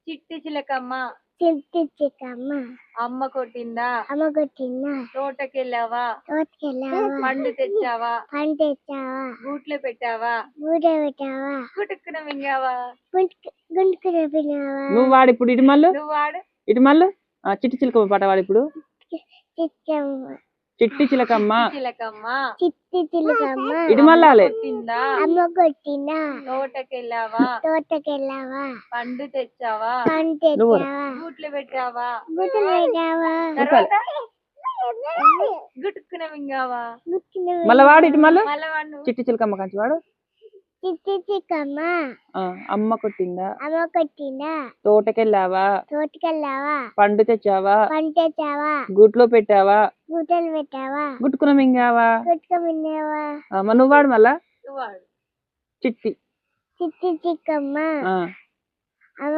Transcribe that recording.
చిట్టి చిలకమ్మ చిట్టి చిక్కమ్మ అమ్మ కొట్టిందా అమ్మ కొట్టిందా తోటకెళ్ళావా తోటకెళ్ళావా పండు తెచ్చావా పండు తెచ్చావా గూట్లో పెట్టావా గూడ పెట్టావా గుటుక్కున మింగావా గుంటుకు పిన్నావా నువ్వు వాడు ఇప్పుడు ఇటు మళ్ళు నువ్వు వాడు ఇటు మళ్ళు చిట్టి చిలకమ్మ పాట వాడు ఇప్పుడు చిక్కమ్మ చిట్టి చిలకమ్మ చిలకమ్మ చిట్టి చిలకమ్మ ఇటు మళ్ళాలి కొట్టిందా అమ్మ కొట్టిందా తోటకెళ్ళావా తోటకెళ్ళావా పండు తెచ్చావా పండు తెచ్చావా గూట్లో పెట్టావా గుడ్లు పెట్టావా తర్వాత గుటుక్కున మింగావా మళ్ళా వాడు ఇటు మళ్ళీ మళ్ళా వాడు చిట్టి చిలకమ్మ కంచి వాడు చిట్టి చిక్కమ్మ అమ్మ కొట్టిందా అమ్మ కొట్టిందా తోటకెళ్ళావా తోటకెళ్ళావా పండు తెచ్చావా పండు తెచ్చావా గూట్లో పెట్టావా గుడ్డలు పెట్టావా గుట్టుకున్న మింగావా గుట్టుకు మిన్నావా మరి నువ్వు వాడు మళ్ళా నువ్వు వాడు చిట్టి చిట్టి చిక్కమ్మ ఆ అమ్మ